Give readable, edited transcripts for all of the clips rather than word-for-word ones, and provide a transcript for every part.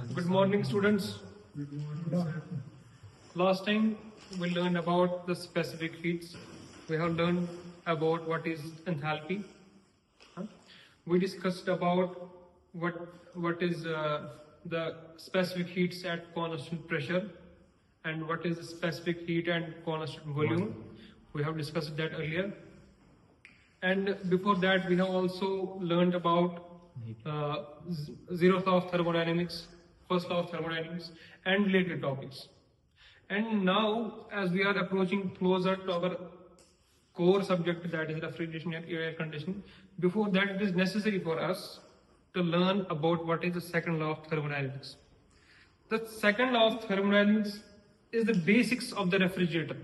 Good morning, students. Last time we learned about the specific heats. We have learned about what is enthalpy. We discussed about what is the specific heats at constant pressure and what is the specific heat and constant volume. We have discussed that earlier. And before that, we have also learned about zeroth law of thermodynamics, first law of thermodynamics, and related topics. And now, as we are approaching closer to our core subject, that is refrigeration and air conditioning, before that, it is necessary for us to learn about what is the second law of thermodynamics. The second law of thermodynamics is the basics of the refrigerator.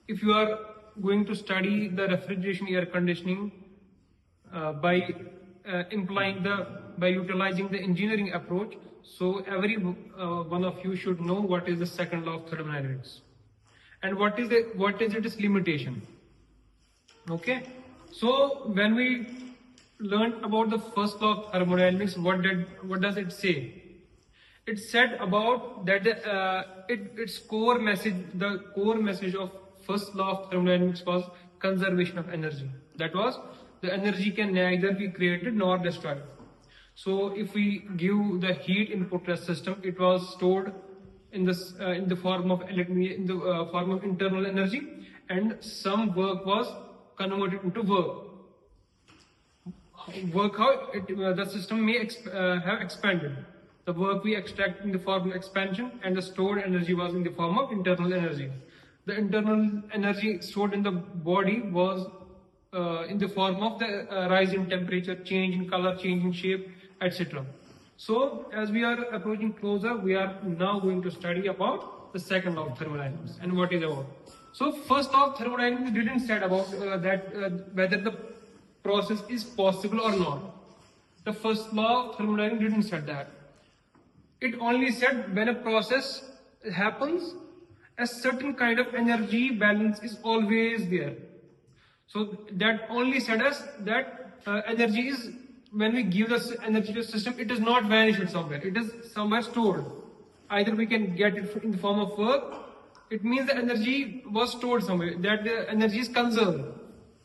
If you are going to study the refrigeration air conditioning by utilizing the engineering approach, so every one of you should know what is the second law of thermodynamics and what is its limitation. Okay, so when we learned about the first law of thermodynamics, what does it say? It said about that its core message, the core message of first law of thermodynamics was conservation of energy. That was, the energy can neither be created nor destroyed. So if we give the heat input to a system, it was stored in the form of internal energy, and some work was converted into work. The system may have expanded. The work we extract in the form of expansion, and the stored energy was in the form of internal energy. The internal energy stored in the body was in the form of the rise in temperature, change in color, change in shape, etc. So, as we are approaching closer, we are now going to study about the second law of thermodynamics and what is about. So, first law of thermodynamics didn't say about whether the process is possible or not. The first law of thermodynamics didn't say that. It only said when a process happens, a certain kind of energy balance is always there. So that only said us that energy is, when we give the energy to the system, it is not vanished somewhere. It is somewhere stored. Either we can get it in the form of work. It means the energy was stored somewhere. That the energy is conserved.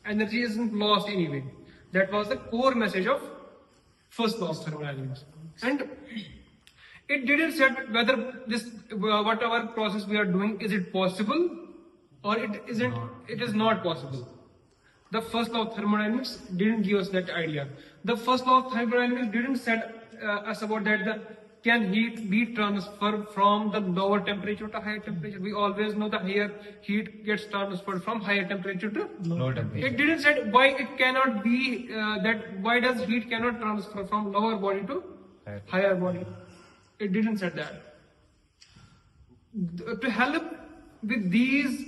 Energy isn't lost anyway. That was the core message of first law of thermodynamics. And it didn't say whether whatever process we are doing, is it possible or it isn't. It is not possible. The first law of thermodynamics didn't give us that idea. The first law of thermodynamics didn't say us about that can heat be transferred from the lower temperature to higher temperature. We always know the higher heat gets transferred from higher temperature to lower temperature. It didn't say why it cannot be why does heat cannot transfer from lower body to higher body. It didn't say that. To help with these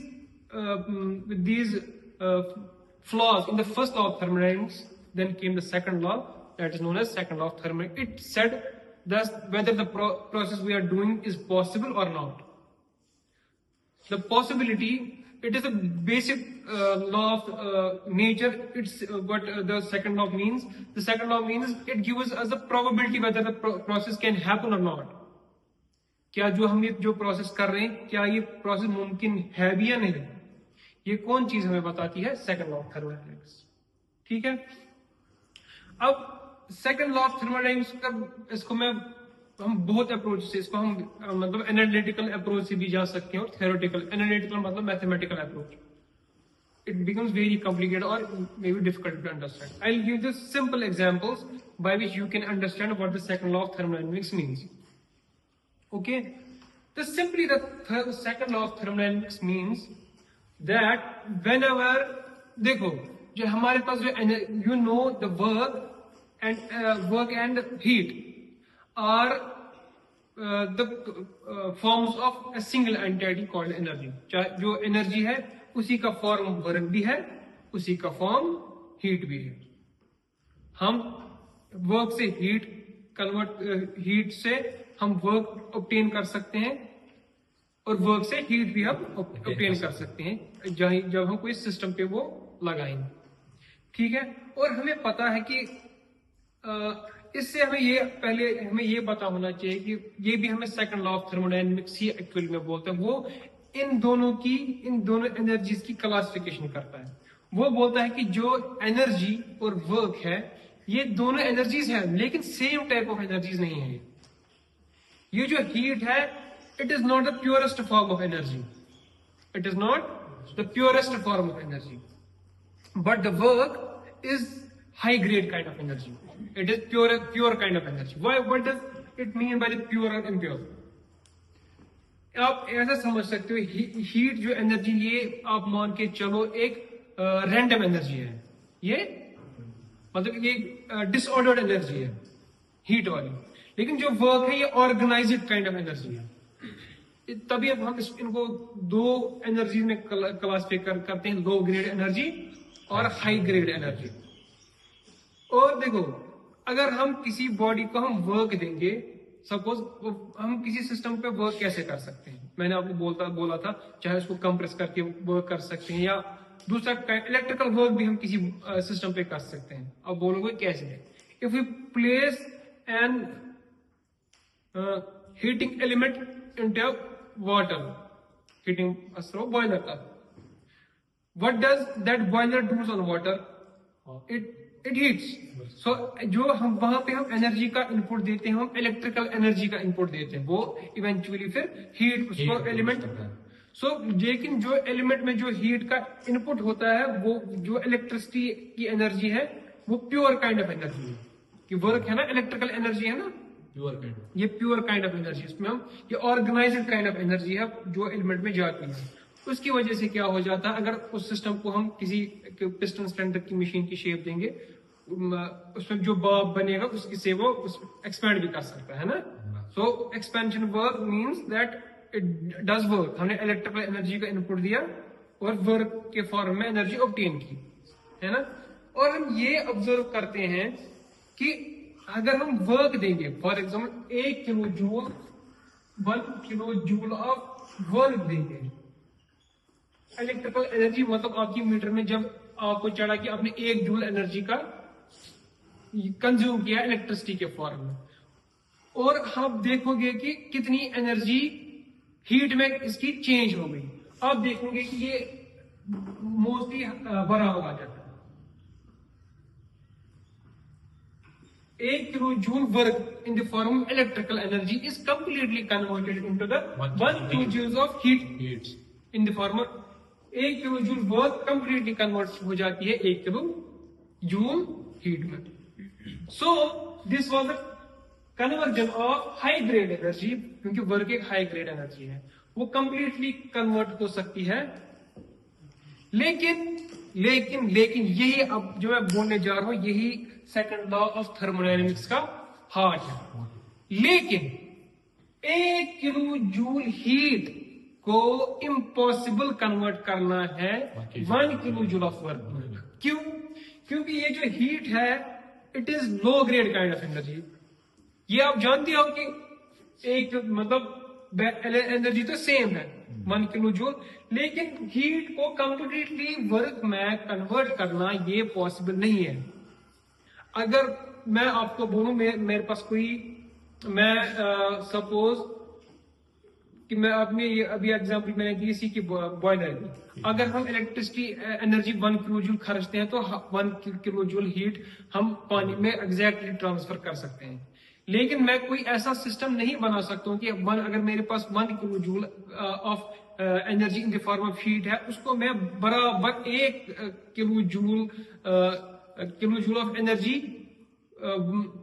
flaws in the first law of thermodynamics, then came the second law, that is known as second law of thermodynamics. It said that whether the process we are doing is possible or not. The possibility, it is a basic law of nature. It's what the second law means. The second law means it gives us the probability whether the process can happen or not. क्या जो हम ये जो process कर रहे हैं, क्या ये प्रोसेस मुमकिन है भी या नहीं, ये कौन चीज हमें बताती है? Second law of thermodynamics. ठीक है. अब सेकंड लॉ ऑफ थर्मोडायनेमिक्स का इसको हम बहुत अप्रोच से इसको हम मतलब एनालिटिकल अप्रोच से भी जा सकते हैं और थ्योरेटिकल. एनालिटिकल मतलब mathematical approach. It becomes very complicated or maybe difficult to understand. I'll give you simple examples by which you can understand what the second law of thermodynamics means. Okay, the second law of thermodynamics means that whenever देखो जो हमारे पास जो you know the work and heat are the forms of a single entity called energy. जो energy है उसी का form work भी है, उसी का फॉर्म हीट भी है. हम वर्क से हीट से हम वर्क ऑब्टेन कर सकते हैं और वर्क से हीट भी हम ऑब्टेन कर सकते हैं जब हम कोई सिस्टम पे वो लगाएंगे. ठीक है. और हमें पता है कि इससे हमें ये पता होना चाहिए कि ये भी हमें second law of thermodynamics he actually में बोलते हैं। वो इन दोनों एनर्जीज की क्लासिफिकेशन करता है। वो बोलता है कि जो एनर्जी और वर्क है, ये दोनों एनर्जीज है, लेकिन सेम टाइप ऑफ एनर्जीज नहीं है। ये जो हीट है, it is not the purest form of energy, it is not the purest form of energy, but the work is high grade kind of energy. It is pure kind of energy. What does it mean by the pure and impure? आप ऐसा समझ सकते हो, heat जो energy, ये आप मान के चलो एक रैंडम एनर्जी है, ये मतलब ये डिसऑर्डर्ड एनर्जी है हीट वाली। लेकिन जो वर्क है, ये ऑर्गेनाइज्ड काइंड ऑफ एनर्जी है। तभी अब हम इनको दो एनर्जी में क्लासिफाई करते हैं, लो ग्रेड एनर्जी और हाई ग्रेड एनर्जी। और देखो, अगर हम किसी बॉडी को हम वर्क देंगे, सपोज हम किसी सिस्टम पे वर्क कैसे कर सकते हैं, मैंने आपको बोला था, चाहे उसको कंप्रेस करके वर्क कर सकते हैं, या दूसरा इलेक्ट्रिकल वर्क भी हम किसी सिस्टम पे कर सकते हैं। अब बोलोगे कैसे? If you place N heating element into water, heating boiler का, what does that boiler does on water? It heats. So जो हम वहां पे हम एनर्जी का इनपुट देते हैं, हम इलेक्ट्रिकल एनर्जी का इनपुट देते हैं, वो इवेंचुअली फिर हीट उसको एलिमेंट। सो लेकिन जो एलिमेंट में जो हीट का इनपुट होता है, वो जो इलेक्ट्रिसिटी की एनर्जी है, वो प्योर काइंड ऑफ एनर्जी है। कि वर्क है ना, इलेक्ट्रिकल एनर्जी है ना, ये प्योर काइंड ऑफ एनर्जी, इसमें हम ये ऑर्गेनाइज्ड काइंड ऑफ एनर्जी है जो एलिमेंट में जाती है। उसकी वजह से क्या हो जाता है, अगर उस सिस्टम को हम किसी पिस्टन सिलेंडर की मशीन की शेप देंगे, उसमें जो बॉब बनेगा उसकी से वो एक्सपैंड भी कर सकता है ना। So expansion work means that it does work. हमने इलेक्ट्रिकल एनर्जी का इनपुट दिया और वर्क के फॉर्म में एनर्जी ऑब्टेन की, है ना। और हम ये ऑब्जर्व करते हैं कि अगर हम वर्क देंगे, for example 1 kilo joule, 1 kilo joule of work देंगे, इलेक्ट्रिकल एनर्जी, मतलब आपकी मीटर में जब आपको चढ़ा कि आपने 1 जूल एनर्जी का कंज्यूम किया इलेक्ट्रिसिटी के फॉर्म में, और आप देखोगे कि कितनी एनर्जी हीट में इसकी चेंज हो गई। आप देखोगे कि ये मोस्टली बराबर आ जाता है। 1 kilojoule work in the form of electrical energy is completely converted into the 1 kilojoules of heat in the form of 1 kilojoule work completely convert हो जाती है 1 किलो जूल हीट में। So this was the conversion of high grade energy, क्योंकि work एक high grade energy है, वो completely convert हो सकती है। लेकिन यही अब जो मैं बोलने जा रहा हूं, यही सेकंड लॉ ऑफ थर्मोडायनेमिक्स का हार्ट है। लेकिन 1 किलो जूल हीट को इम्पॉसिबल कन्वर्ट करना है 1 किलो जूल ऑफ वर्क। क्यों? क्योंकि ये जो हीट है, it is low grade kind of energy. ये आप जानते हो कि एक मतलब एनर्जी तो सेम है 1 किलो जूल, लेकिन हीट को कंप्लीटली वर्क में कन्वर्ट करना ये पॉसिबल नहीं है। अगर मैं आपको बोलूं, मेरे पास कोई, मैं सपोज कि मैं अपने अभी एग्जांपल मैंने दी इसी की बॉयलर की, अगर हम इलेक्ट्रिसिटी एनर्जी 1 किलो जूल खर्चते हैं, तो 1 किलो जूल हीट हम पानी में एग्जैक्टली ट्रांसफर कर सकते हैं। लेकिन मैं कोई ऐसा सिस्टम नहीं बना सकता हूं कि अगर मेरे पास 1 kilo joule of energy in the form of heat है, उसको मैं बराबर 1 kilo joule of energy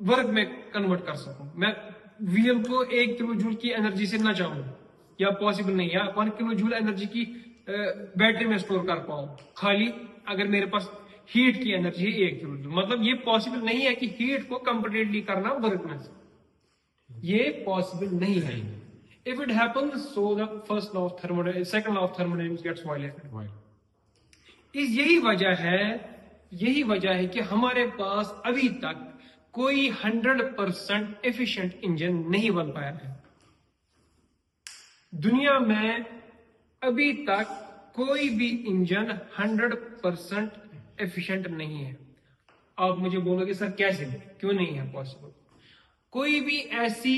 work में कन्वर्ट कर सकूं। मैं व्हील को 1 किलो जूल की एनर्जी से ना चाहूं, या पॉसिबल नहीं है 1 किलो जूल एनर्जी की बैटरी में स्टोर कर पाऊं, खाली अगर मेरे पास हीट की एनर्जी है 1 किलो जूल। मतलब ये पॉसिबल नहीं है कि हीट को कंप्लीटली करना वर्क में, ये पॉसिबल नहीं है। If it happens, so the first law of thermodynamics, second law of thermodynamics gets violated. यही वजह है कि हमारे पास अभी तक कोई 100% एफिशिएंट इंजन नहीं बन पाया है। दुनिया में अभी तक कोई भी इंजन 100% एफिशिएंट नहीं है। आप मुझे बोलोगे सर कैसे, क्यों नहीं है पॉसिबल? कोई भी ऐसी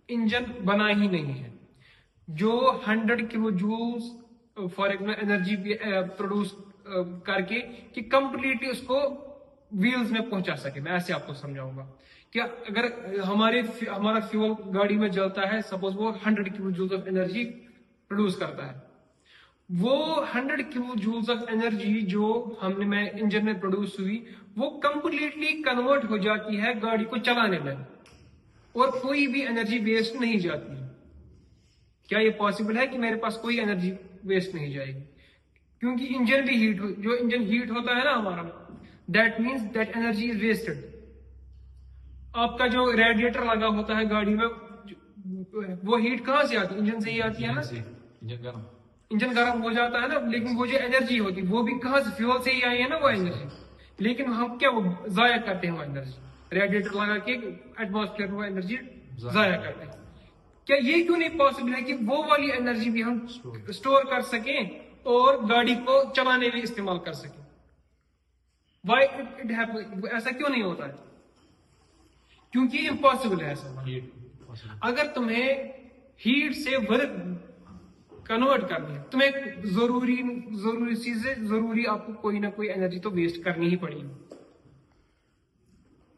इंजन बना ही नहीं है जो 100 kilojoules for example energy produce करके कि कंप्लीटली उसको व्हील्स में पहुंचा सके। मैं ऐसे आपको समझाऊंगा कि अगर हमारा फ्यूल गाड़ी में जलता है, सपोज वो 100 kilojoules of energy produce करता है, वो 100 किलो जूल्स ऑफ एनर्जी जो में इंजन में प्रोड्यूस हुई वो कंप्लीटली कन्वर्ट हो जाती है गाड़ी को चलाने में, और कोई भी एनर्जी वेस्ट नहीं जाती है। क्या ये पॉसिबल है कि मेरे पास कोई एनर्जी वेस्ट नहीं जाएगी? क्योंकि इंजन भी जो इंजन हीट होता है ना हमारा, that means that energy is wasted. आपका जो रेडिएटर लगा होता है गाड़ी में, वो हीट कहां से आती है? इंजन से ही आती है ना। इंजन गर्म हो जाता है ना, लेकिन वो जो एनर्जी होती है वो भी कहां से? फ्यूल से ही आई है ना वो एनर्जी। लेकिन हम क्या वो जाया करते हैं वो एनर्जी, रेडिएटर लगा के एटमॉस्फेयर में वो एनर्जी जाया करते हैं। क्या ये क्यों नहीं पॉसिबल है कि वो वाली एनर्जी भी हम स्टोर कर सकें और गाड़ी को चलाने में इस्तेमाल कर सकें? Why it happen? ऐसा क्यों नहीं होता है? क्योंकि इम्पॉसिबल है ऐसा। अगर तुम्हें हीट से वर्क कन्वर्ट करनी है, तुम्हें जरूरी चीजें जरूरी आपको कोई ना कोई एनर्जी तो वेस्ट करनी ही पड़ेगी।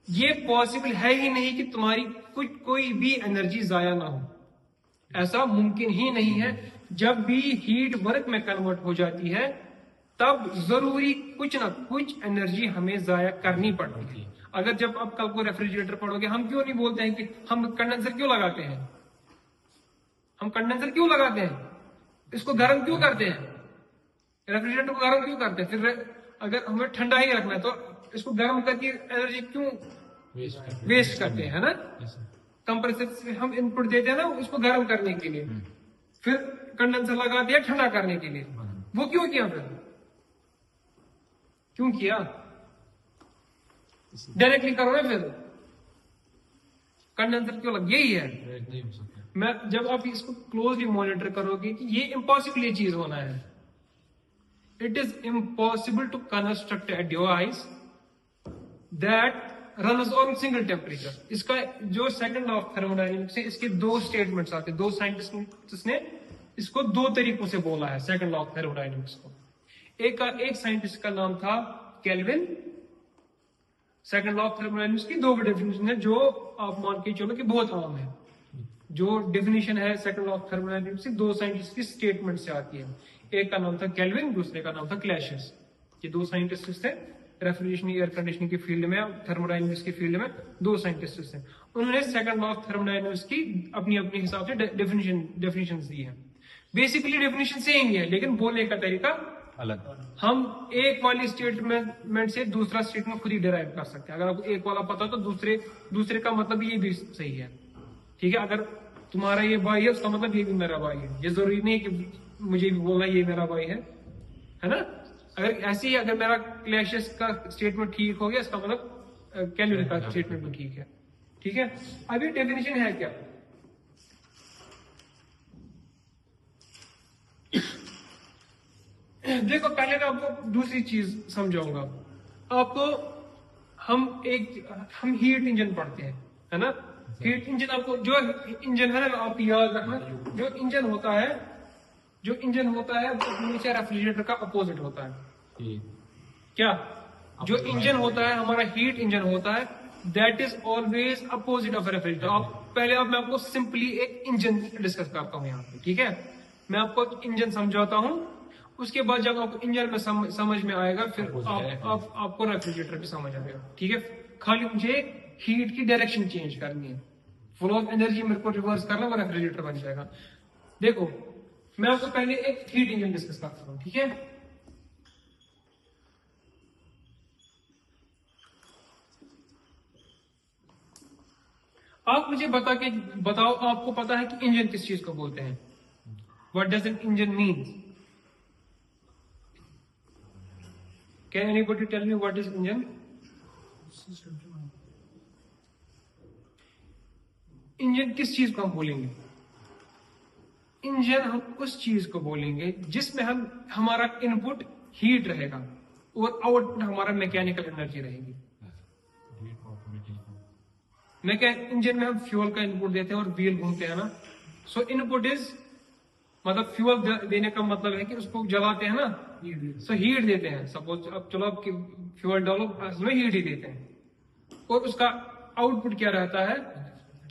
ये पॉसिबल है ही नहीं कि तुम्हारी कोई भी एनर्जी जाया ना हो, ऐसा मुमकिन ही नहीं है। जब भी हीट वर्क में कन्वर्ट हो जाती है तब जरूरी कुछ ना कुछ एनर्जी हमें जाया करनी पड़ती है। अगर जब आप कल को रेफ्रिजरेटर पढ़ोगे, हम क्यों नहीं बोलते हैं कि हम कंडेंसर क्यों लगाते हैं? हम कंडेंसर क्यों लगाते हैं? इसको गर्म क्यों करते हैं? रेफ्रिजरेटर को गर्म क्यों करते हैं? फिर अगर हमें ठंडा ही रखना है तो इसको गर्म करके एनर्जी क्यों वेस्ट करते हैं, है ना? कंप्रेसर से हम इनपुट देते हैं ना उसको गर्म करने के लिए, फिर कंडेंसर लगा दिया ठंडा करने के लिए। वो क्यों किया? फिर क्यों किया? डायरेक्टली करो ना, फिर कंडेंसर क्यों लग? यही है। मैं जब आप इसको क्लोजली मॉनिटर करोगे कि ये इम्पॉसिबल ये चीज होना है। It is impossible to construct a device that runs on single temperature. इसका जो सेकंड लॉ ऑफ थर्मोडायनेमिक्स है, इसके दो स्टेटमेंट्स आते हैं। दो साइंटिस्ट ने इसको दो तरीकों से बोला है सेकंड लॉ ऑफ थर्मोडायनेमिक्स को। एक साइंटिस्ट का नाम था kelvin. Second law of thermodynamics की दो डेफिनेशन है जो आप मान के चलो कि बहुत आम है। जो डेफिनेशन है सेकंड लॉ ऑफ थर्मोडायनेमिक्स की दो साइंटिस्ट की स्टेटमेंट से आती है। एक का नाम था केल्विन, दूसरे का नाम था क्लैशियस। ये दो साइंटिस्ट थे रेफ्रिजरेशन एयर कंडीशनिंग की फील्ड में, थर्मोडायनेमिक्स की फील्ड में दो साइंटिस्ट हैं। उन्होंने सेकंड लॉ ऑफ थर्मोडायनेमिक्स की अपनी अपनी हिसाब से डेफिनेशन दी है। बेसिकली डेफिनेशन सेम ही है लेकिन बोलने का तरीका अलग। हम एक वाली स्टेटमेंट से दूसरा स्टेटमेंट खुद ही डिराइव कर सकते हैं। अगर आपको एक वाला पता तो दूसरे का मतलब ये भी सही है, ठीक है? अगर तुम्हारा ये भाई है उसका मतलब ये भी मेरा भाई है। ये जरूरी नहीं कि मुझे भी बोलना ये मेरा भाई है ना? अगर ऐसे ही अगर मेरा क्लैशियस का स्टेटमेंट ठीक हो गया, इसका मतलब केल्विन का स्टेटमेंट भी ठीक है। ठीक है, अभी डेफिनेशन है क्या? देखो, पहले मैं आपको दूसरी चीज समझाऊंगा आपको। हम हीट इंजन पढ़ते हैं, है ना? हीट इंजन, आपको जो इंजन है ना, आप याद रखना, जो इंजन होता है वो हमेशा रेफ्रिजरेटर का अपोजिट होता है। क्या? जो इंजन होता है हमारा हीट इंजन होता है, that is always opposite of refrigerator. मैं आपको सिंपली एक इंजन डिस्कस करता हूँ यहाँ पे, ठीक है? मैं आपको इंजन समझाता हूँ, उसके बाद जब आपको इंजन में समझ में आएगा फिर आपको रेफ्रिजरेटर भी समझ आएगा, ठीक है? खाली मुझे हीट की डायरेक्शन चेंज करनी है, फ्लो ऑफ एनर्जी मेरे को रिवर्स करना, वो रेफ्रिजरेटर बन जाएगा। देखो, मैं आपको पहले एक हीट इंजन डिस्कस करता हूँ, ठीक है? आप मुझे बताओ, आपको पता है कि इंजन किस चीज को बोलते हैं? What does an engine mean? Can anybody tell me what is engine? Engine किस चीज को हम बोलेंगे? इंजन हम उस चीज को बोलेंगे जिसमें हमारा इनपुट हीट रहेगा और आउटपुट हमारा मैकेनिकल एनर्जी रहेगी। इंजन में हम फ्यूल का इनपुट देते हैं और व्हील घूमते हैं ना। सो इनपुट इज मतलब फ्यूल देने का मतलब है कि उसको जलाते हैं ना, सो हीट देते हैं। सपोज अब चलो अब फ्यूल डालो, उसमें हीट ही देते हैं, और उसका आउटपुट क्या रहता है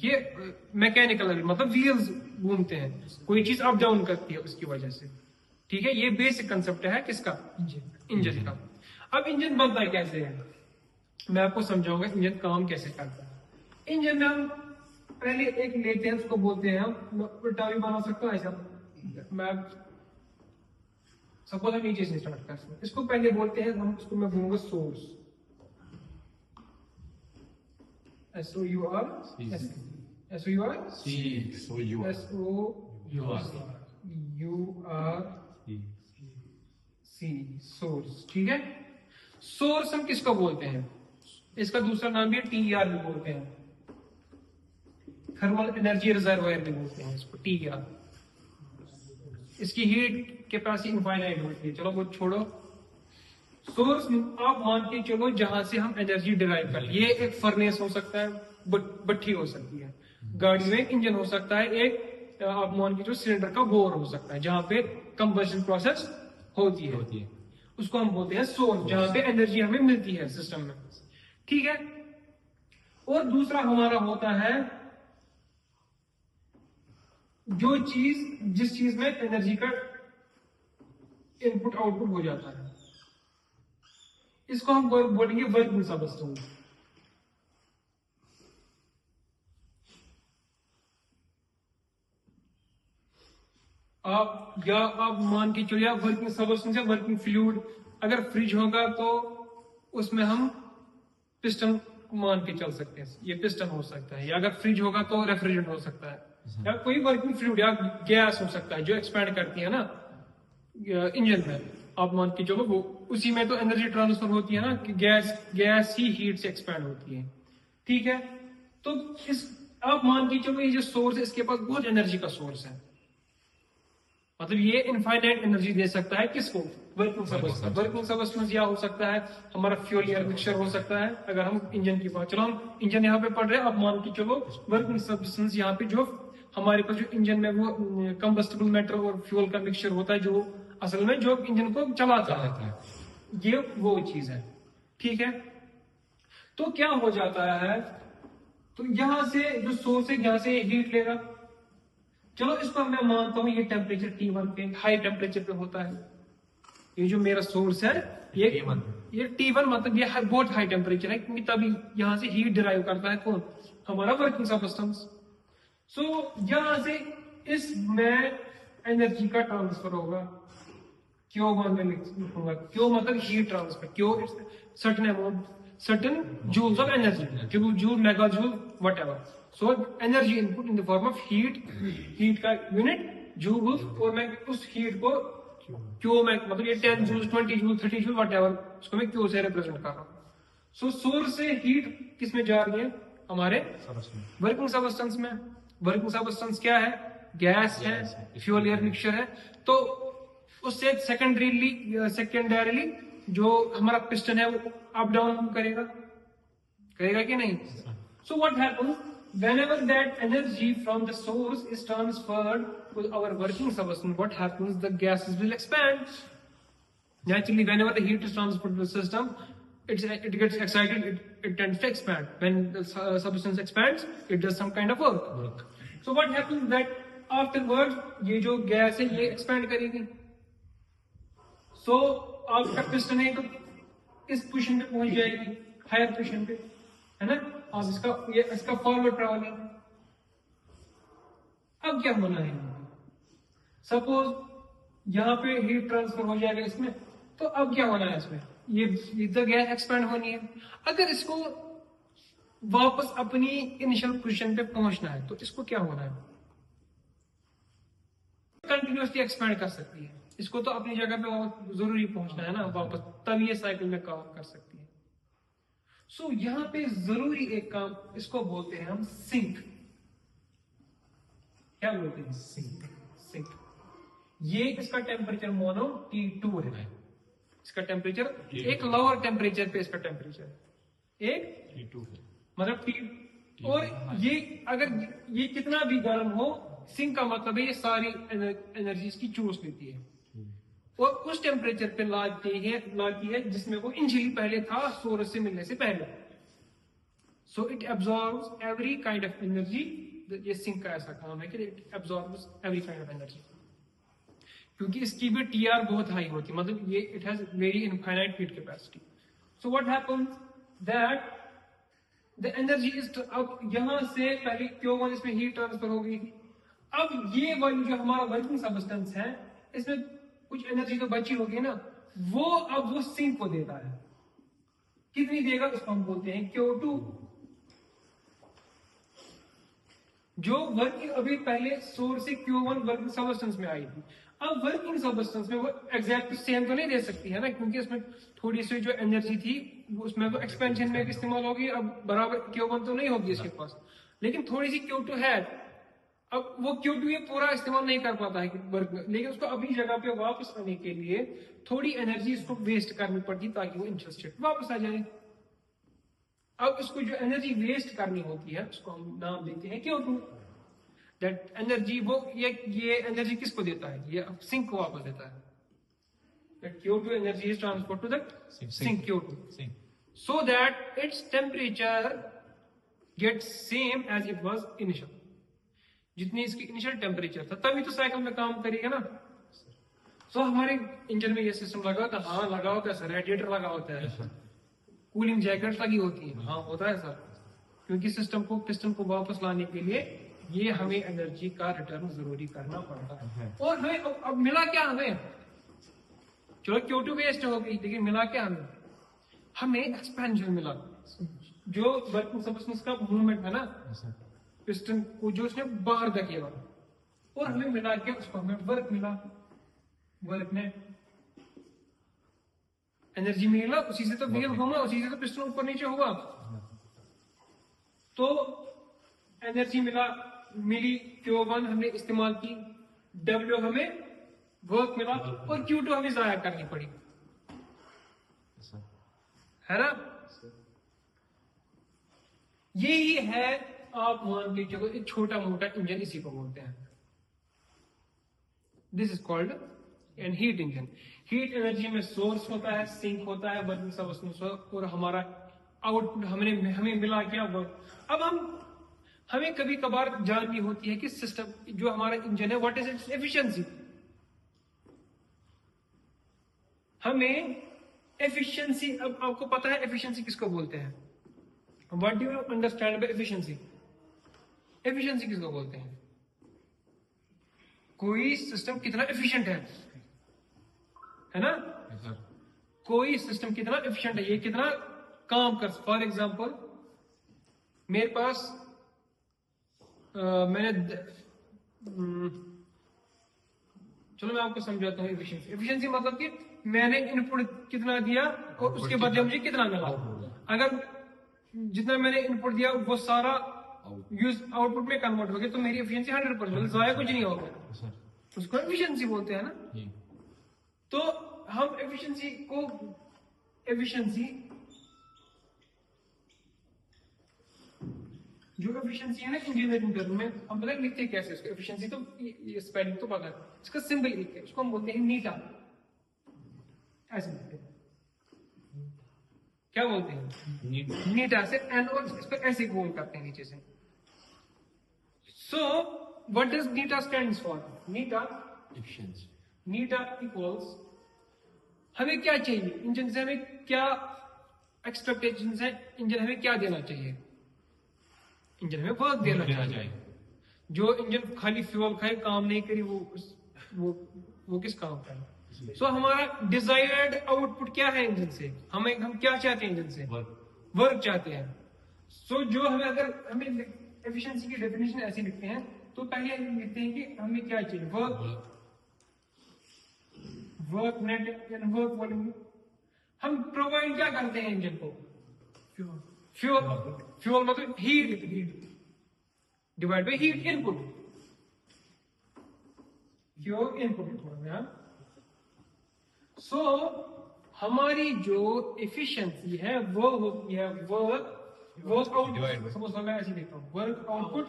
कि मैकेनिकल मतलब व्हील्स घूमते हैं, कोई चीज अप डाउन करती है उसकी वजह से। ठीक है, ये बेसिक कंसेप्ट है किसका, इंजन का। अब इंजन बनता है कैसे है, मैं आपको समझाऊंगा इंजन काम कैसे करता है। इंजन में हम पहले एक लेते हैं, उसको बोलते हैं हम, उल्टा भी बना सकता हूँ ऐसा, मैं सपोज हम नीचे से स्टार्ट करते हैं, इसको पहले बोलते हैं हम, इसको मैं बोलूंगा सोर्स, SOUR, SOUR, सोर्स। ठीक है, सोर्स हम किसको बोलते हैं, इसका दूसरा नाम भी TER भी बोलते हैं, थर्मल एनर्जी रिजर्वायर भी बोलते हैं इसको, TER। इसकी हीट कैपेसिटी इनफाइनाइट होती है, चलो वो छोड़ो। सोर्स आप मान के चलो जहां से हम एनर्जी डिराइव कर, ये एक फर्नेस हो सकता है, भट्ठी हो सकती है, गाड़ी में एक इंजन हो सकता है, एक आप मान के चलो सिलेंडर का बोर हो सकता है, जहां पे कंबशन प्रोसेस होती है, उसको हम बोलते हैं सोर्स, जहां पे एनर्जी हमें मिलती है सिस्टम में। ठीक है, और दूसरा हमारा होता है जो चीज, जिस चीज में एनर्जी का इनपुट आउटपुट हो जाता है, इसको हम बोलेंगे वर्किंग सबस्टेंस। आप मान के चलिए वर्किंग सबस्टेंस या वर्किंग फ्लूइड, अगर फ्रिज होगा तो उसमें हम पिस्टन मान के चल सकते हैं, ये पिस्टन हो सकता है, या अगर फ्रिज होगा तो रेफ्रिजरेंट हो सकता है, या कोई वर्किंग फ्लूइड या गैस हो सकता है जो एक्सपैंड करती है ना इंजन में। आप मान के चलो वो उसी में तो एनर्जी ट्रांसफर होती है ना, कि गैस ही हीट से एक्सपैंड होती है। ठीक है, तो इस आप मान के चलो ये जो सोर्स है इसके पास बहुत एनर्जी का सोर्स है, मतलब ये इनफाइनाइट एनर्जी दे सकता है किसको, वर्किंग सबस्टेंस। वर्किंग सबस्टेंस या हो सकता है हमारा फ्यूल एयर मिक्सचर हो सकता है, अगर हम इंजन की बात, चलो हम इंजन यहाँ पे पढ़ रहे हैं, अब मान के चलो वर्किंग सबस्टेंस यहाँ पे जो हमारे पास जो इंजन में वो कंबस्टिबल मैटर और फ्यूल का मिक्सचर होता है, जो असल में जो इंजन को चलाता है, ये वो चीज है। ठीक है, तो क्या हो जाता है, तो यहां से जो सोर्स है यहां से हीट लेगा, चलो इसको मैं मानता हूं ये टेम्परेचर T1 पे, हाई टेम्परेचर पे होता है, ये जो मेरा सोर्स है ये T1 मतलब ये बहुत हाई टेम्परेचर है, क्योंकि तभी यहां से हीट डिराइव करता है कौन, हमारा वर्किंग सबस्टेंस। सो यहां से इसमें एनर्जी का ट्रांसफर होगा, Q1 में लिखूंगा, Q मतलब heat transfer, Q certain amount, certain joules of energy, joule megajoule whatever. So energy input in the form of heat, heat का यूनिट जूल, और मैं उस हीट को क्यू में मतलब ये 10 joule 20 joule 30 joule what ever, उसको मैं क्यू से रिप्रेजेंट कर रहा हूँ। सो सोर्स से हीट किस में जा रही है, हमारे वर्किंग सबस्टेंस में। वर्किंग सबस्टेंस क्या है, गैस है, फ्यूल एयर मिक्सचर है, तो उससे सेकेंडरीली जो हमारा पिस्टन है वो अप डाउन करेगा कि नहीं। So what happens whenever that energy from the source is transferred to our working substance, what happens, the gases will expand naturally. Whenever the heat is transferred to the system, it gets excited, it tends to expand. When the substance expands, it does some kind of work. So what happens that afterwards ये जो gas है ये expand करेगी, so आपका piston है तो इस position पे पहुंच जाएगी, हायर पोजीशन पे, है ना। अब इसका फॉरवर्ड ट्रैवलिंग। अब क्या होना है, सपोज यहाँ पे हीट ट्रांसफर हो जाएगा इसमें, तो अब क्या होना है इसमें, ये तो गैस एक्सपैंड होनी है। अगर इसको वापस अपनी इनिशियल पोजीशन पे पहुंचना है तो इसको क्या होना है, कंटिन्यूसली एक्सपैंड कर सकती है, इसको तो अपनी जगह पे जरूरी पहुंचना है ना वापस, तब ये साइकिल में कवर कर सकती है। सो यहां पे जरूरी एक काम, इसको बोलते हैं हम सिंक। क्या बोलते हैं, सिंक। ये इसका टेम्परेचर मोनो T2 है, इसका टेम्परेचर एक लोअर टेम्परेचर पे, इसका टेम्परेचर एक T2 है, मतलब और ये अगर ये कितना भी गर्म हो, सिंक का मतलब है ये सारी एनर्जी इसकी चूस लेती है और उस टेम्परेचर पे लाती है जिसमें वो इनिशियली पहले था सोर्स से मिलने से पहले। So it absorbs every kind of energy. ये सिंक का ऐसा काम है कि it absorbs every kind of energy, क्योंकि इसकी भी टीआर बहुत हाई होती है, मतलब ये it has very infinite heat capacity. So what happens that the energy is, अब यहां से पहले Q1 इसमें हीट ट्रांसफर हो गई थी, अब ये वाली जो हमारा वर्किंग सबस्टेंस है इसमें कुछ एनर्जी तो बची होगी ना, वो अब वो सिंक को देता है। कितनी देगा उसको हम बोलते हैं Q2। जो वर्किंग अभी पहले सोर्स से Q1 वर्किंग सबस्टेंस में आई थी, अब वर्किंग सबस्टेंस में वो एग्जैक्ट सेम तो नहीं दे सकती है ना, क्योंकि उसमें थोड़ी सी जो एनर्जी थी उसमें वो एक्सपेंशन में इस्तेमाल होगी, अब बराबर Q1 तो नहीं होगी इसके पास, लेकिन थोड़ी सी Q2 है। अब वो Q2 ये पूरा इस्तेमाल नहीं कर पाता है वर्क में, लेकिन उसको अपनी जगह पे वापस आने के लिए थोड़ी एनर्जी इसको वेस्ट करनी पड़ती ताकि वो इनिशियल स्टेट वापस आ जाए। अब इसको जो एनर्जी वेस्ट करनी होती है उसको हम नाम देते हैं Q2। दैट एनर्जी वो ये एनर्जी किसको देता है, ये सिंक को वापस देता है। That Q2 energy is transferred to that sink Q2 so that its temperature gets same as it was initial। जितनी इसकी इनिशियल टेम्परेचर था तभी तो साइकिल में काम करेगा ना। सो हमारे इंजन में ये सिस्टम लगा होता है, हाँ लगा होता है सर, रेडिएटर लगा होता है, कूलिंग जैकेट लगी होती है, हाँ होता है सर, क्योंकि सिस्टम को पिस्टन को वापस लाने के लिए ये हमें एनर्जी का रिटर्न जरूरी करना पड़ता है। और हमें अब मिला क्या, हमें चलो Q2 वेस्ट हो गई, लेकिन मिला क्या हमें एक्सपेंशन मिला। जो वर्किंग सबस्टेंस का मूवमेंट है ना पिस्टन को, जो उसने बाहर धकेला, और हमें मिला के उसको हमें वर्क मिला, वर्क ने एनर्जी मिला, उसी से तो व्हील घूमा, उसी से तो पिस्टन ऊपर नीचे हुआ, तो एनर्जी मिली Q1 हमने इस्तेमाल की, W हमें वर्क मिला, और Q2 हमें जाया करनी पड़ी, है ना। यही है, आप मान के चलो एक छोटा मोटा इंजन इसी को बोलते हैं। This is called an heat engine. Heat energy में सोर्स होता है, सिंक होता है, वर्किंग सबस्टेंस, और हमारा आउटपुट हमें मिला क्या, वर्क। अब हमें कभी कभार जाननी होती है कि सिस्टम जो हमारा इंजन है व्हाट इज इट्स एफिशिएंसी। हमें एफिशिएंसी, अब आपको पता है एफिशिएंसी किसको बोलते हैं, what do you understand by efficiency. Efficiency किसको बोलते हैं, कोई सिस्टम कितना एफिशिएंट है ना, कोई सिस्टम कितना एफिशिएंट है, ये कितना काम कर। फॉर एग्जांपल मेरे पास चलो मैं आपको समझाता हूँ एफिशिएंसी। एफिशिएंसी मतलब कि मैंने इनपुट कितना दिया और उसके बदले मुझे कितना मिला। अगर जितना मैंने इनपुट दिया वो सारा यूज आउटपुट में कन्वर्ट हो गया तो मेरी एफिशिएंसी 100%, जाया कुछ नहीं होगा, उसको एफिशिएंसी बोलते हैं ना। तो हम एफिशिएंसी जो एफिशिएंसी है ना इंजीनियरिंग टर्म में हम पता लिखते हैं कैसे इसको, एफिशिएंसी तो ये स्पेलिंग तो पता है, इसका सिंबल एक है, उसको हम बोलते हैं नीटा। ऐसे लिखते हैं, क्या बोलते हैं, नीटा से एन, और इसको ऐसे गोल करते हैं नीचे से। So what does Neeta stands for, Neeta efficiency. Neeta equals, हमें क्या चाहिए इंजन से, हमें क्या एक्सपेक्टेशंस है, इंजन हमें क्या देना चाहिए, इंजन हमें वर्क देना चाहिए। जो इंजन खाली फ्यूल खाए काम नहीं करी वो किस काम का है। सो हमारा डिजायर्ड आउटपुट क्या है इंजन से, हम क्या चाहते हैं इंजन से, वर्क चाहते हैं। सो जो हमें, अगर हमें एफिशिएंसी की डेफिनेशन ऐसी लिखते हैं तो पहले हम लिखते हैं कि हमें क्या चाहिए, work net and work volume. हम प्रोवाइड क्या करते हैं इंजन को, फ्यूल मतलब heat divide by heat input, fuel input. So हमारी जो एफिशिएंसी है वो होती है वर्क वर्क आउट, सपोज मैं ऐसे लिखता हूँ वर्क आउटपुट,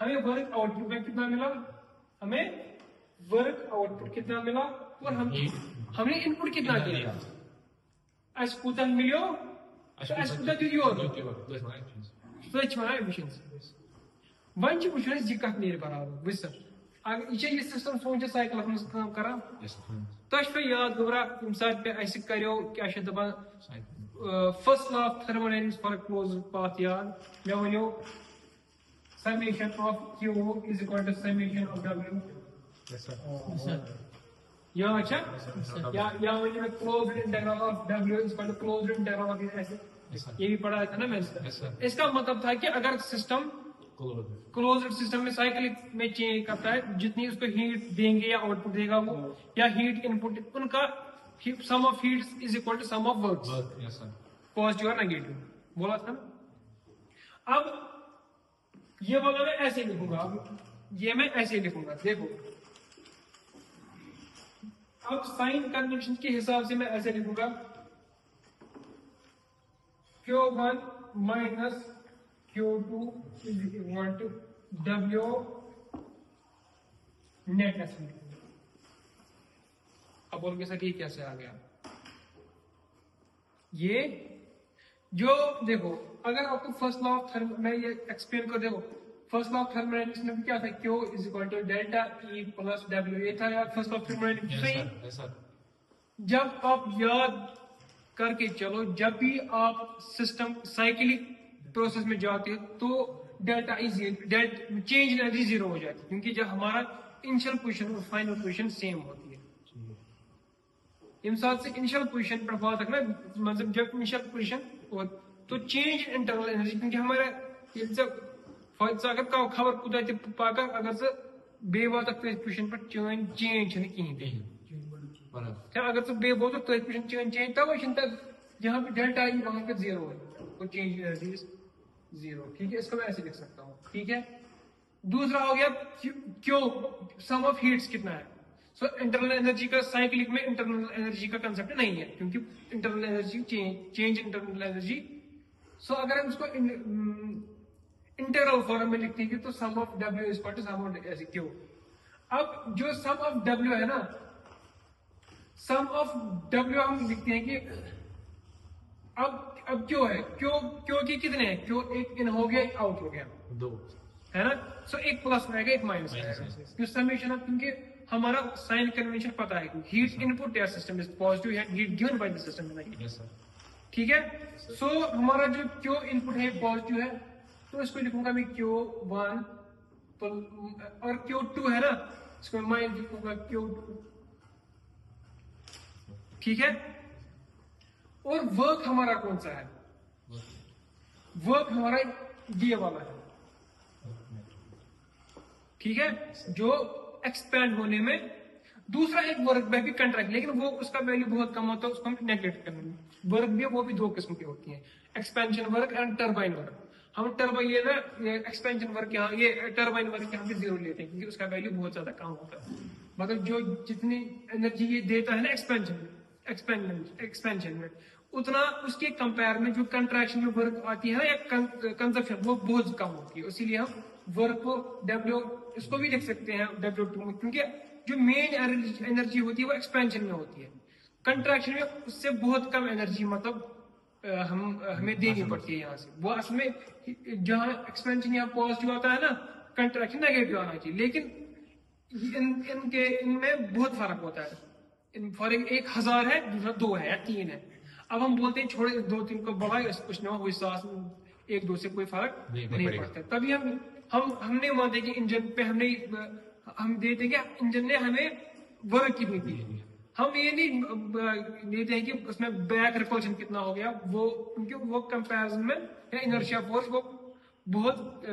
हमें वर्क आउटपुट में कितना मिला, हमें वर्क आउटपुट कितना मिला और हमने इनपुट कितना दिया, अस कूता मिलो तो अस कूता दियो तो छाना एफिशिएंसी वन च वुचन जी कत नेर बराबर विसर अगर ये सिस्टम सोच साइकिल में काम करान तो याद गोबरा यम साथ पे ऐसे करो क्या दपान first law of thermodynamics for closed path याद मैं वनो summation of q is equal to summation of w. Yes sir. या अच्छा या वही में closed integral of w is equal to closed integral of ऐसे ये भी पढ़ा था ना मैंने। इसका मतलब था कि अगर सिस्टम क्लोज्ड सिस्टम में साइकिल में चेंज करता है, जितनी उसको हीट देंगे या आउटपुट देगा वो या हीट इनपुट, उनका sum of heats is equal to sum of works, positive और नेगेटिव बोला था। अब ये वाला मैं ऐसे लिखूंगा, ये मैं ऐसे लिखूंगा देखो, अब साइन कन्वेंशन के हिसाब से मैं ऐसे लिखूंगा Q1 minus Q2 is equal to W net ऐसे। अब बोल के सर ये कैसे आ गया, ये जो देखो अगर आपको फर्स्ट लॉ ऑफ थर्म मैं ये एक्सप्लेन कर देखो, फर्स्ट लॉ ऑफ थर्मोडायनामिक्स में क्या था, Q is equal to delta E plus W, ये था यार फर्स्ट लॉ ऑफ थर्मोडायनामिक्स। सही, जब आप याद करके चलो, जब भी आप सिस्टम साइक्लिक प्रोसेस में जाते हो तो delta is change energy zero हो जाती है, क्योंकि जब हमारा इनिशियल पोजीशन और फाइनल पोजीशन सेम होती है। साथ से इनिशियल पोजीशन पर बात रखना, मतलब जब इनिशियल पोजीशन हो तो चेंज इंटरनल एनर्जी, क्योंकि हमारा अगर खबर कुदा पाक अगर से बे वात पोजीशन पर चेंज कहीं अगर से बे वो तो पोजीशन चेंज तब जहाँ पे डेल्टा आई वहां पे जीरो है, वो चेंज एनर्जी जीरो। ठीक है, इसको मैं ऐसे लिख सकता हूँ। ठीक है, दूसरा हो गया क्यों सम ऑफ हीट्स कितना है। सो इंटरनल एनर्जी का साइक्लिक में इंटरनल एनर्जी का कंसेप्ट नहीं है, क्योंकि internal energy change internal energy. So अगर हम उसको इंटीग्रल फॉर्म में लिखते हैं तो sum of W is equal to sum of ऐसे क्यू। अब जो सम ऑफ W है ना, सम ऑफ W हम लिखते हैं कि अब क्यों है, क्यों के कितने हैं, क्यों एक इन हो गया एक आउट हो गया, दो है ना। सो एक प्लस में आएगा एक माइनस में आएगा, समेशन ऑफ, क्योंकि हमारा साइन कन्वेंशन पता है, हीट इनपुट या सिस्टम इज पॉजिटिव है, heat given by the system नहीं। ठीक है, सो हमारा जो क्यू इनपुट है पॉजिटिव है, तो इसको लिखूंगा मैं Q1 और Q2 है ना, इसको मैं लिखूंगा Q2। ठीक है, और वर्क हमारा कौन सा है, वर्क हमारा ये वाला है। ठीक है, जो एक्सपैंड होने में, दूसरा एक वर्क में भी कंट्रैक्ट, लेकिन वो उसका वैल्यू बहुत कम होता है, उसको हम नेगलेक्ट करने में। वर्क भी वो भी दो किस्म की होती है, expansion work and turbine work. हम टर्बाइन ये ना एक्सपेंशन वर्क यहाँ, ये टर्बाइन वर्क यहाँ पे जीरो लेते हैं, क्योंकि उसका वैल्यू बहुत ज्यादा कम होता है। मतलब जो जितनी एनर्जी ये देता है ना एक्सपेंशन में, उतना उसके कंपेयर में जो कंट्रैक्शन में वर्क आती है ना या कंजप्शन, वो बहुत कम होती है। इसीलिए हम वर्क को W इसको भी लिख सकते हैं W2 में, क्योंकि जो मेन एनर्जी होती है वो एक्सपेंशन में होती है, कंट्रैक्शन में उससे बहुत कम एनर्जी मतलब हमें देनी पड़ती है यहाँ से। वो असल में जहाँ एक्सपेंशन यहाँ पॉजिटिव आता है ना, कंट्रैक्शन नेगेटिव आना चाहिए, लेकिन इनमें बहुत फर्क होता है। फॉर एक 1000 है, दूसरा 2 है या 3 है। अब हम बोलते हैं छोड़े 2-3 को बढ़ाए, कुछ ना हो, सांस 1-2 से कोई फर्क नहीं पड़ता। तभी हमने मानते कि इंजन पे हम देते कि इंजन ने हमें वर्क कितनी दी। हम ये नहीं लेते हैं कि उसमें बैक रिपल्शन कितना हो गया, वो क्योंकि वो कंपैरिजन में या इनर्शिया फोर्स वो बहुत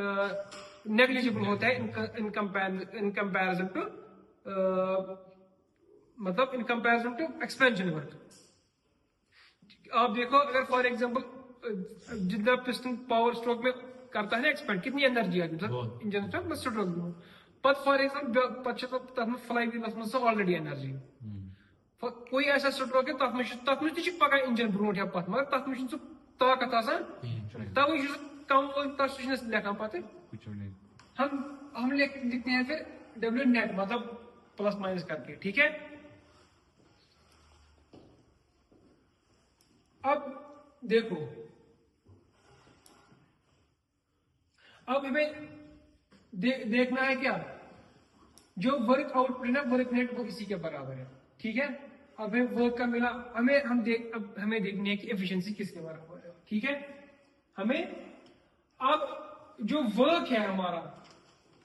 नेग्लिजिबल होता है इन कंपैरिजन टू मतलब in comparison to expansion work. आप देखो, अगर फॉर एग्जांपल जितना पिस्टन पावर स्ट्रोक में करता है ना एक्सपेंड, कितनी एनर्जी आती है इंजन स्ट्रोक में, पर for example fly wheel already energy कोई ऐसा स्ट्रोक है तथ पका इंजन ब्रोट या पत, मगर तथ सह ताकत तब कम वर्क तब लिखा पाते हम लिखते हैं फिर W नेट मतलब प्लस माइनस करके, ठीक है। अब देखो, अब हमें देखना है क्या, जो वर्क आउटपुट है ना वर्क नेट वो इसी के बराबर है, ठीक है। अब हमें वर्क का मिला, अब हमें देखनी है कि एफिशिएंसी किसके बराबर है, ठीक है। हमें अब जो वर्क है हमारा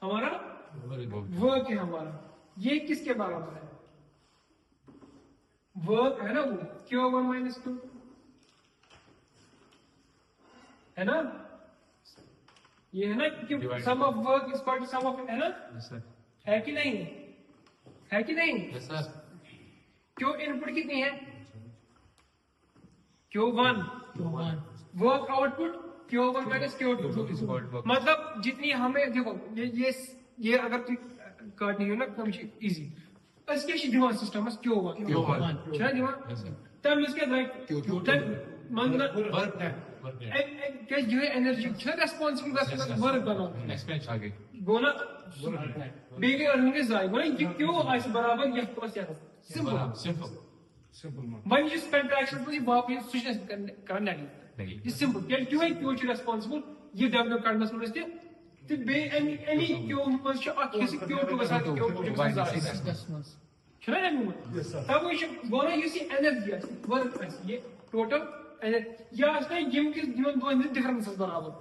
वर्क है हमारा, ये किसके बराबर है, वर्क है ना वो Q1 माइनस Q है ना, ये है ना कि sum of work is equal to sum of, है ना, है कि नहीं, है कि नहीं। क्यों इनपुट कितनी है Q1, work output Q1 minus Q2, मतलब जितनी हमें देखो ये अगर तू काटनी हो ना इजी, इसके दिमाग सिस्टम है Q1 छा दिमाग तब इसके लाइक मतलब वर्क है क्या जो है एनर्जी छा रिस्पांसिबल वर्क बना आगे गोना बिजली अर्निंग इज जाए गोना ये क्यों आइस बराबर ये प्लस या simple when you spend action तो ये वापस स्विच करना नहीं, ये सिंपल क्या क्यों है क्यों रिस्पांसिबल ये डेवलप करना समझते तो बे एनी क्यों मस अखि से क्यों तो बसा क्यों छना है तब वो gonna you see energy work ये टोटल एनर्जी या इसने जिम के जीवन दो डिफरेंसेस बराबर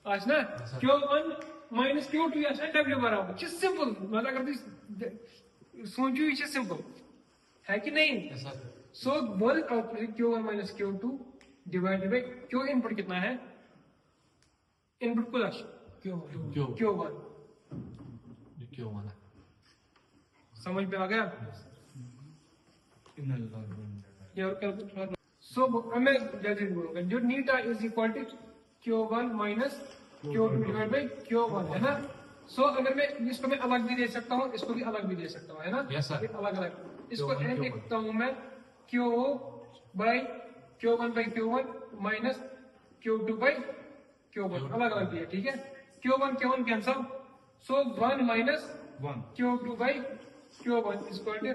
आज ना Q1 माइनस Q2 या W बराबर just सिंपल, मतलब अगर तुम सोचो ये सिंपल है कि नहीं। So work output Q1 minus Q2 divided by Q input कितना है, इनपुट प्लस Q1 समझ में आ गया। सो हमें जल्दी बोलूंगा जो नीटा is equal to Q1 minus Q2 divide by Q1 है ना। सो अगर मैं इसको मैं अलग भी दे सकता हूँ, इसको भी अलग भी दे सकता हूँ, है ना। yes, अलग अलग इसको लिखता हूँ मैं Q by Q1 by Q1 minus Q2 by Q1 अलग अलग दिया, ठीक है। Q1 cancel, so 1 minus Q2 by Q1 is equal to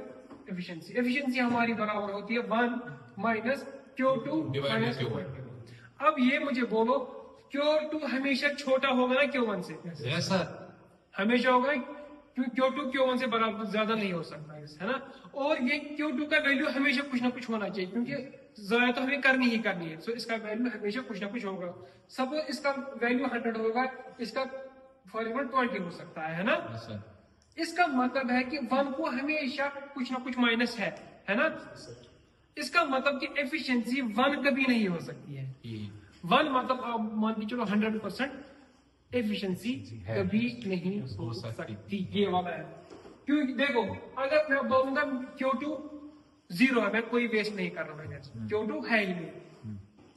efficiency. Efficiency हमारी बराबर होती है 1 माइनस Q2 माइनस Q1। अब ये मुझे बोलो Q2 हमेशा छोटा होगा ना Q1 से, yes, हमेशा होगा Q2 Q1 से बराबर ज्यादा नहीं हो सकता है ना। और ये Q2 का वैल्यू हमेशा कुछ ना कुछ होना चाहिए क्योंकि ज्यादा तो हमें करनी ही करनी है। सो इसका वैल्यू हमेशा कुछ ना कुछ होगा। सपोज इसका वैल्यू 100 होगा, इसका फॉर एग्जाम्पल 20 हो सकता है ना। इसका मतलब है कि 1 को हमेशा कुछ ना कुछ माइनस है ना। इसका मतलब कि एफिशिएंसी 1 कभी नहीं हो सकती है। 1 मतलब आप मान के चलो 100% एफिशिएंसी कभी नहीं हो सकती, ये वाला है। क्योंकि देखो अगर मैं बोलूंगा Q2 0 है, मैं कोई वेस्ट नहीं कर रहा हूँ, Q2 है ही नहीं,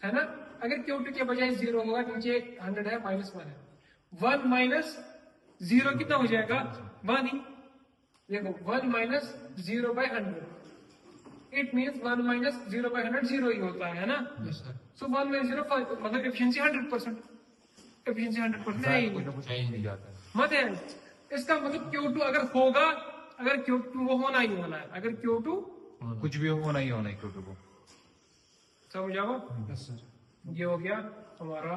है ना। अगर Q2 के बजाय 0 होगा, नीचे 100 है माइनस 1 है, 1 माइनस 0 कितना हो जाएगा 1 ही। देखो 1 minus 0 by 100 it means 1 minus 0 by 100 0 ही होता है ना। सो 1 माइनस 0 मतलब एफिशिएंसी 100%, एफिशिएंसी 100% है ही नहीं मत है। इसका मतलब Q2 अगर होगा, अगर Q2 वो होना ही होना है, अगर Q2 कुछ भी होना ही होना है Q2 को, समझ आओ। ये हो गया हमारा